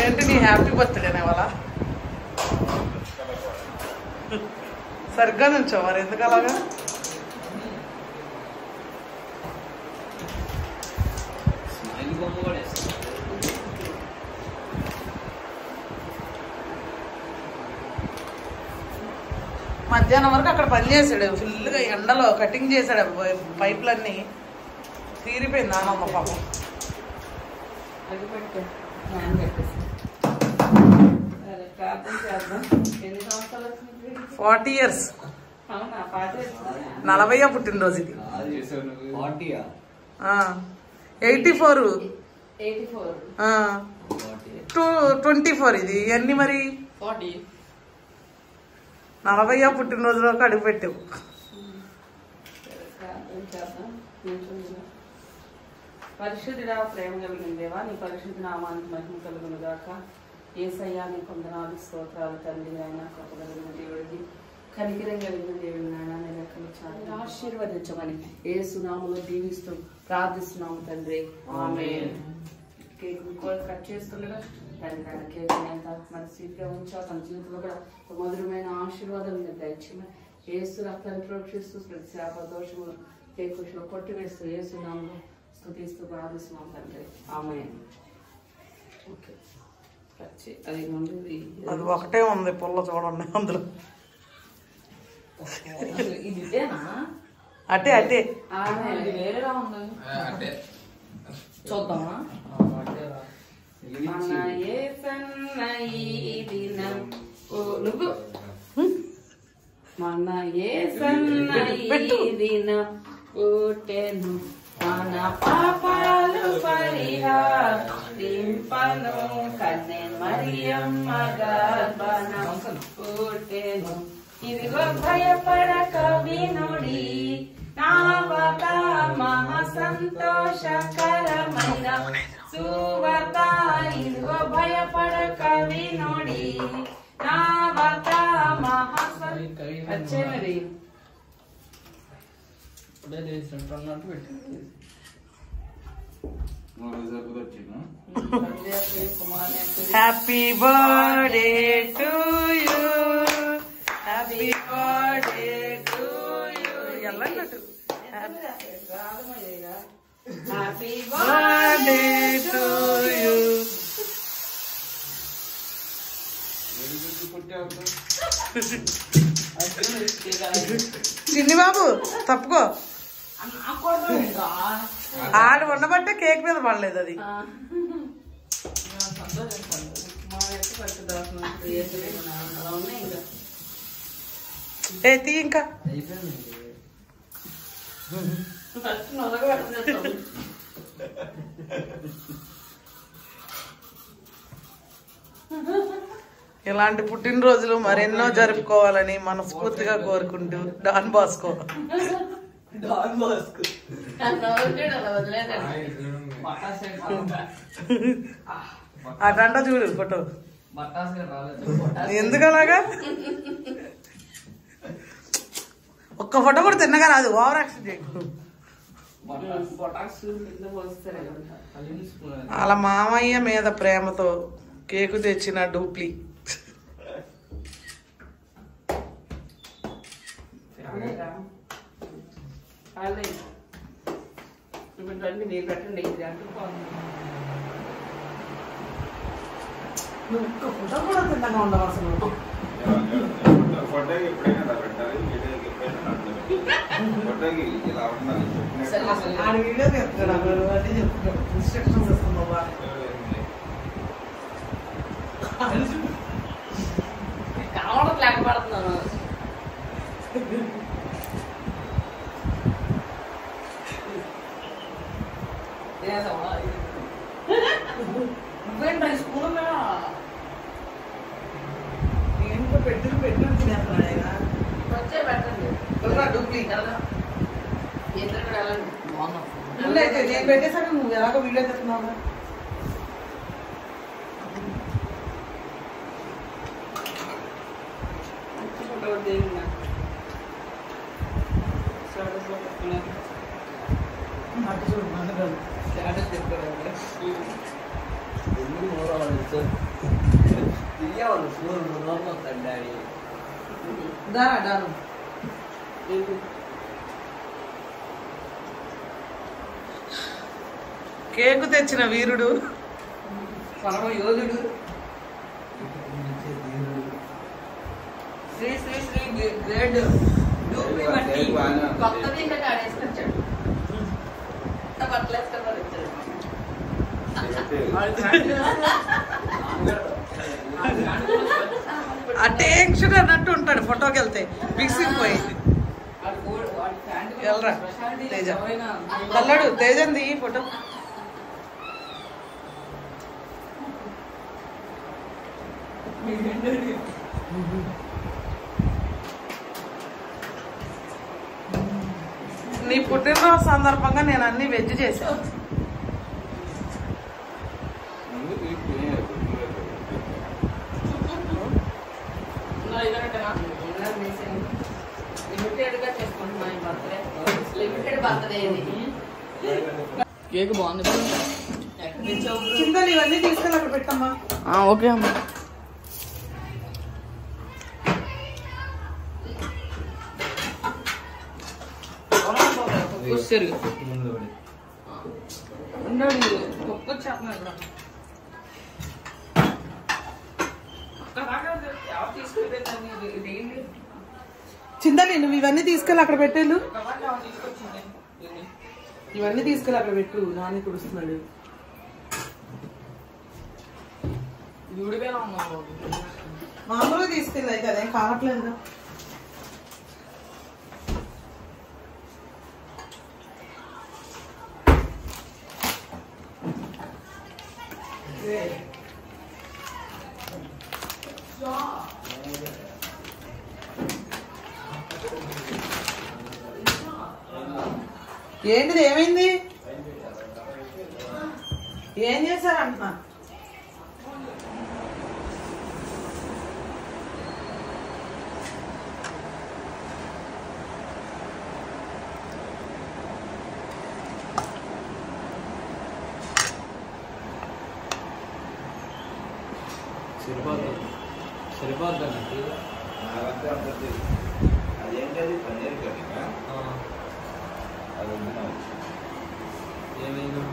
ఏంటి నీ హ్యాపీ బర్త్డేనే వాళ్ళ సరిగ్గా నుంచో మరి ఎందుకు అలాగా? మధ్యాహ్నం వరకు అక్కడ పని చేసాడు, ఫుల్గా ఎండలో కటింగ్ చేశాడు, పైపులన్నీ తీరిపోయింది నానమ్మ పాపం. 40 years 40వ పుట్టినరోజు ఇది. 84 24 ఇది ఇవన్నీ మరి 40వ పుట్టినరోజులోకి అడుగు పెట్టావు. పరిశుద్ధుడా, ప్రేమ కలిగిన దేవా, నీ పరిశుద్ధ నామానికి మహిమ కలుగును గాక. యేసయ్యా నీ కొందనాలు స్తోత్రాలు తండ్రి. ఆయన కృప కలిగిన దేవుడికి, కనికరం కలిగిన దేవుడి నాయన నేను ఎక్కడ చాలా ఆశీర్వదించమని యేసు నామములో దీవిస్తూ ప్రార్థిస్తున్నాము తండ్రి. ఆమేన్. కేక్ కట్ చేస్తుండగా తండ్రి ఆయన కేక్ ఎంత మన సీట్గా ఉంచా, తన జీవితంలో కూడా మధురమైన ఆశీర్వాదం దయచేయమని యేసు రక్తాన్ని ప్రోక్షిస్తూ ప్రతి శాప దోషములు కేక్ కొట్టివేస్తూ యేసు నామములో స్తుతిస్తూ ప్రార్థిస్తున్నాం తండ్రి. ఆమేన్. ఓకే, అది ముందు అది ఒకటే ఉంది పుల్ల చూడండి అందులో. ఇదేనా? అటే అటే వేరేగా ఉంది, చూద్దామా? మన యేసన్న ఈ దినం నువ్వు మన యేసన్న ఈ దినం పుట్టెను, మన పాపాలు పరిహరింపను, కన్నె మరియమ్మ గర్భన పుట్టెను. ఇదిగో భయపడక వినుడి నావత, మహా సంతోషకరమైన సువార్త. ఇదిగో భయపడక వినుడి నావత, మహా వచ్చే మరి happy birthday to you, happy birthday to you. ఎల్లన్నట్టు హ్యాపీ బర్త్డే టు యూ. చిన్ని బాబు తప్పుకో, ఆడు ఉండబట్టే కేక్ మీద పడలేదు అది. ఏ తీ ఇంకా ఇలాంటి పుట్టినరోజులు మరెన్నో జరుపుకోవాలని మనస్ఫూర్తిగా కోరుకుంటూ డాన్ బాస్కో. అటంట చూడు ఫోటో. ఎందుకు అలాగా? ఒక్క ఫోటో కూడా తిన్నగా రాదు, ఓవర్ యాక్షన్ చేయకు. వాళ్ళ మామయ్య మీద ప్రేమతో కేకు తెచ్చిన డూప్లీ. మీరు పెట్టండి, నువ్వు ఒక్క ఫోటో కూడా తిన్నగా ఉండవు అసలు. ఆడ వీడియో చెప్తాడు, అదే చెప్తాడు, ఇన్స్ట్రక్షన్స్ ఇస్తున్నావా? కావడం లేకపోతున్నాను. నువ్వేంటి స్కూల్ ఏంటో పెట్టిన తినేస్తాడు ఆయన. వచ్చే పెట్టండి డూప్లీ ఇద్దరు కూడా వెళ్ళండి. బాగున్నాం. నేను పెట్టేసాక నువ్వు ఎలాగో వీడియో చెప్తున్నావు. అటు చూడు దారా దారు కేకు తెచ్చిన వీరుడు పరమ యోధుడు శ్రీ శ్రీ శ్రీ గ్రేడ్ కొత్తది ఇంకా ఆడేసుకొచ్చాడు బట్టలు వేసుకొని వచ్చాడు ఆ టెన్షన్ అన్నట్టు ఉంటాడు ఫోటోకి వెళ్తే మిక్సింగ్ పోయింది వెళ్ళరా తేజ కల్లడు తేజంది ఈ ఫోటో నీ పుట్టినరోజు సందర్భంగా నేను అన్ని వెజ్ చేశాను కేక్ బాగుంది చింతలు ఇవన్నీ తీసుకెళ్ళి అక్కడ పెట్టమ్మా ఓకే అమ్మా చింతని నువ్వు ఇవన్నీ తీసుకెళ్ళి అక్కడ పెట్టేళ్ళు ఇవన్నీ తీసుకెళ్ళి అక్కడ పెట్టు నాని కుడుస్తున్నాడు మామూలుగా తీసుకెళ్ళి అయితే అదేం కావట్లేదు ఏంటిది ఏమైంది ఏం చేశారంటున్నా సరిపోద్దండి అదేంటది పన్నీర్ కర్రీగా అది ఏమైనా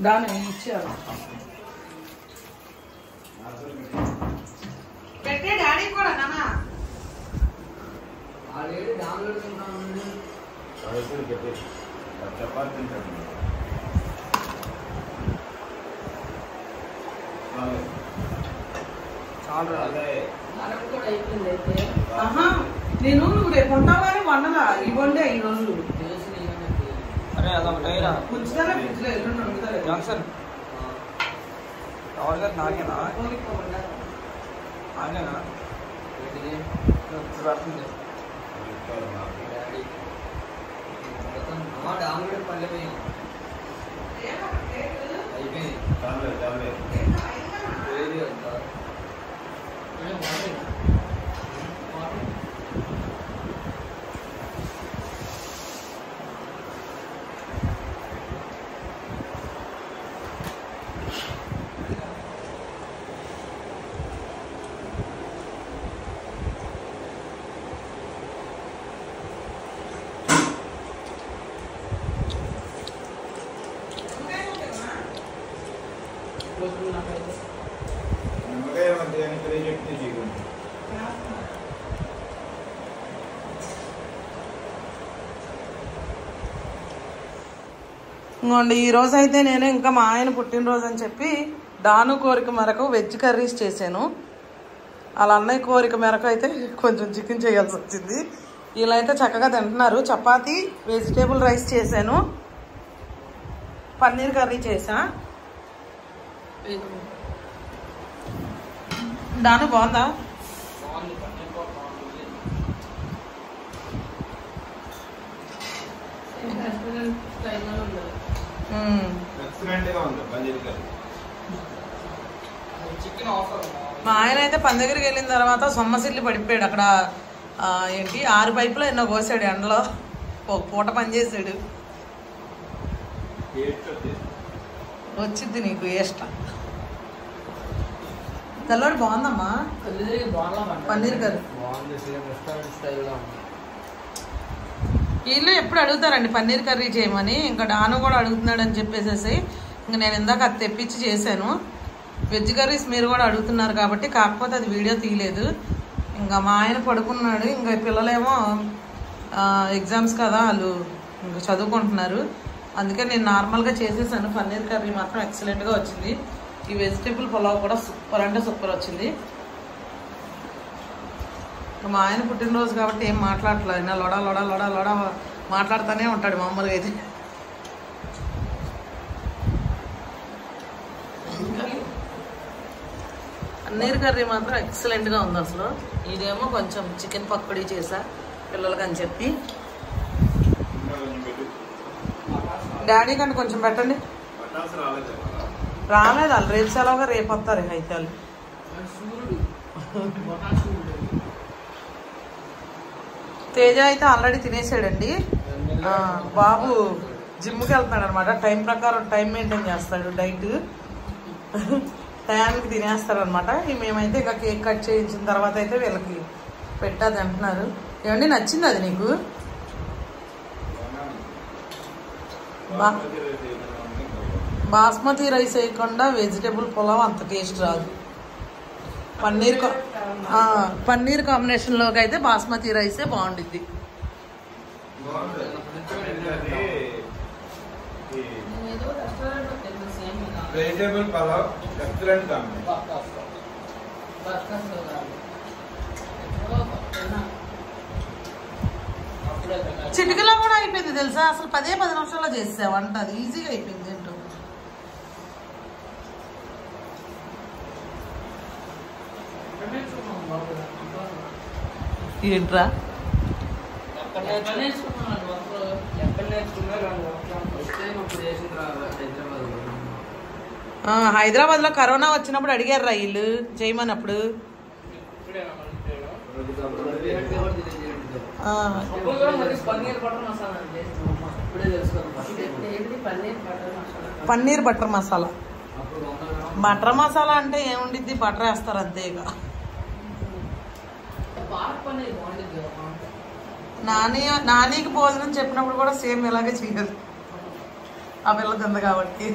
దాని ఇచ్చారు పెట్టే డాడీ కూడా నానా చపాతీ ఆహా నేను నువ్వు రేపు ఉంటావు కానీ వండలా ఇవ్వండి ఈ రోజు అరే అదొకటైనా పుచ్చుదల ఫ్రిడ్జ్లో ఎల్లుండి వండుతారు జాన్సన్ రావాలి గారు నాకేనా నాకేనా ఇప్పుడు పడుతుంది అయిపోయింది నిమ్మకాయ మధ్యాహ్నం ఇక్కడే చెప్తే చేయకుండా ఇంకోండి ఈరోజు అయితే నేను ఇంకా మా ఆయన పుట్టినరోజు అని చెప్పి డాను కోరిక మేరకు వెజ్ కర్రీస్ చేశాను. అలా అన్నయ్య కోరిక మేరకు అయితే కొంచెం చికెన్ చేయాల్సి వచ్చింది. ఇలా అయితే చక్కగా తింటున్నారు. చపాతీ వెజిటేబుల్ రైస్ చేశాను, పన్నీర్ కర్రీ చేసా. డాను బాగుందా? మా ఆయన అయితే పని దగ్గరికి వెళ్ళిన తర్వాత సొమ్మసిల్లి పడిపోయాడు. అక్కడ ఏంటి 6 పైపులో ఎన్నో కోసాడు ఎండలో. ఒక పూట పని చేసాడు. వచ్చింది నీకు ఇష్టం. తెల్లవాడు బాగుందమ్మా పన్నీర్ కర్రీ. వీళ్ళు ఎప్పుడు అడుగుతారండి పన్నీర్ కర్రీ చేయమని. ఇంకా డాను కూడా అడుగుతున్నాడు అని చెప్పేసేసి ఇంక నేను ఇందాక అది తెప్పించి చేశాను. వెజ్ కర్రీస్ మీరు కూడా అడుగుతున్నారు కాబట్టి, కాకపోతే అది వీడియో తీయలేదు. ఇంకా మా ఆయన పడుకున్నాడు. ఇంకా పిల్లలేమో ఎగ్జామ్స్ కదా, వాళ్ళు ఇంకా చదువుకుంటున్నారు. అందుకే నేను నార్మల్గా చేసేసాను. పన్నీర్ కర్రీ మాత్రం ఎక్సలెంట్గా వచ్చింది. ఈ వెజిటేబుల్ పులావ్ కూడా సూపర్ అంటే సూపర్ వచ్చింది. మా ఆయన పుట్టినరోజు కాబట్టి ఏం మాట్లాడలేదు. అయినా లొడ లొడ లొడ లొడ మాట్లాడుతూనే ఉంటాడు మామూలుగా అయితే. పన్నీర్ కర్రీ మాత్రం ఎక్సలెంట్గా ఉంది అసలు. ఇదేమో కొంచెం చికెన్ పకోడీ చేసా పిల్లలకి అని చెప్పి. డాడీ కంటే కొంచెం పెట్టండి. రాలేదు వాళ్ళు, రేపు సెలవుగా రేపు వస్తారు అయితే వాళ్ళు. తేజ అయితే ఆల్రెడీ తినేసాడండి. బాబు జిమ్కి వెళ్తున్నాడు అనమాట. టైం ప్రకారం టైం మెయింటైన్ చేస్తాడు, డైట్ టయానికి తినేస్తాడు అనమాట. మేమైతే ఇంకా కేక్ కట్ చేయించిన తర్వాత అయితే వీళ్ళకి పెట్టాది అంటున్నారు. ఏమండి నచ్చింది అది నీకు? బాస్మతి రైస్ వేయకుండా వెజిటేబుల్ పులావ్ అంత టేస్ట్ రాదు. పన్నీర్ కాంబినేషన్లోకి అయితే బాస్మతి రైసే బాగుండిద్ది. వెజిటేబుల్ పలావ్ ఎక్సలెంట్ చిటికలో కూడా అయిపోయింది తెలుసా. అసలు 10 నిమిషాల్లో చేసా వంట. అది ఈజీగా అయిపోయింది. ఏంటో ఏంట్రా హైదరాబాద్ లో కరోనా వచ్చినప్పుడు అడిగారు రా వీళ్ళు చేయమన్నప్పుడు. పన్నీర్ బటర్ మసాలా. బటర్ మసాలా అంటే ఏముండిద్ది, బటర్ వేస్తారు అంతే. ఇక నానికి భోజనం చెప్పినప్పుడు కూడా సేమ్ ఇలాగే చేయాలి. ఆ పిల్ల తింది కాబట్టి.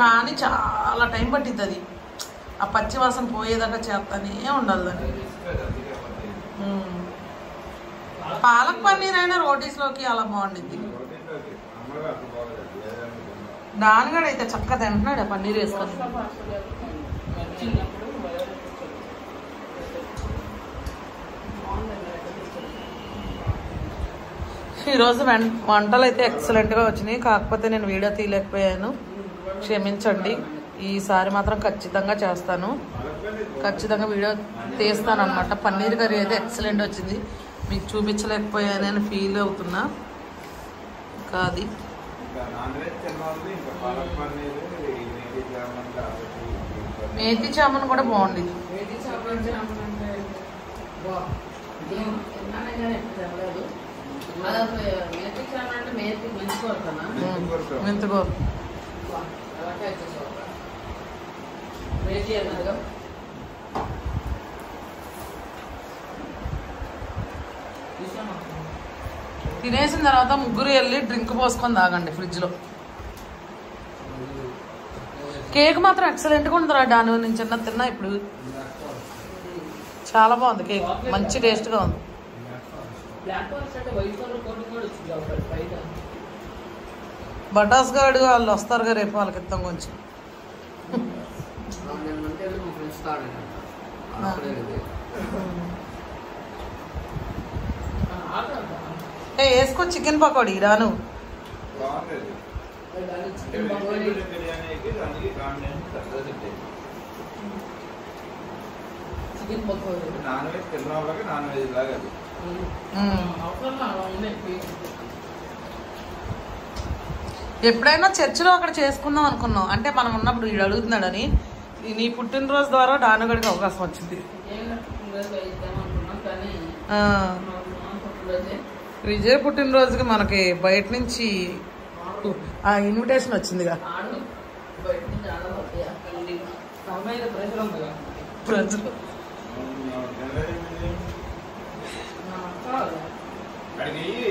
కానీ చాలా టైం పట్టిద్ది అది. ఆ పచ్చి వాసన పోయేదాకా చేస్తానే ఉండాలి దాన్ని. పాలక్ పన్నీర్ అయినా రోటీస్లోకి అలా బాగుండిద్ది. దానిగడ అయితే చక్కగా తింటున్నాడు పన్నీర్ వేసుకొని. ఈరోజు వంటలు అయితే ఎక్సలెంట్గా వచ్చినాయి. కాకపోతే నేను వీడియో తీయలేకపోయాను, క్షమించండి. ఈసారి మాత్రం ఖచ్చితంగా చేస్తాను, ఖచ్చితంగా వీడియో తీస్తాను అనమాట. పన్నీర్ కర్రీ అయితే ఎక్సలెంట్ వచ్చింది. మీకు చూపించలేకపోయానని ఫీల్ అవుతున్నా. ఇంకా అది మేతి చామన్ కూడా బాగుంది. మెంతుకూర తినేసిన తర్వాత ముగ్గురు వెళ్ళి డ్రింక్ పోసుకొని తాగండి ఫ్రిడ్జ్లో. కేక్ మాత్రం ఎక్సలెంట్గా ఉందిరా డాను. నేను చిన్న తిన్నా ఇప్పుడు. చాలా బాగుంది కేక్, మంచి టేస్ట్గా ఉంది. బ్లాక్ ఫారెస్ట్ అంటే వైట్ కలర్ కోటింగ్ కూడా వచ్చింది ఒకటి బయట. బటాస్ గాడు వాళ్ళు వస్తారు రేపు, వాళ్ళకి ఇద్దాం కొంచెం. వేసుకో చికెన్ పకోడీ రాను. చికెన్ పకోడీ నాన్ వెజ్ తిన్న వాళ్ళకి నాన్ వెజ్ లాగా అది. ఎప్పుడైనా చర్చిలో అక్కడ చేసుకుందాం అనుకున్నాం, అంటే మనం ఉన్నప్పుడు వీడు అడుగుతున్నాడని. నీ పుట్టినరోజు ద్వారా డానుగడికి అవకాశం వచ్చింది. విజయ్ పుట్టినరోజుకి మనకి బయట నుంచి ఇన్విటేషన్ వచ్చిందిగా. ప్రజలు అడిగి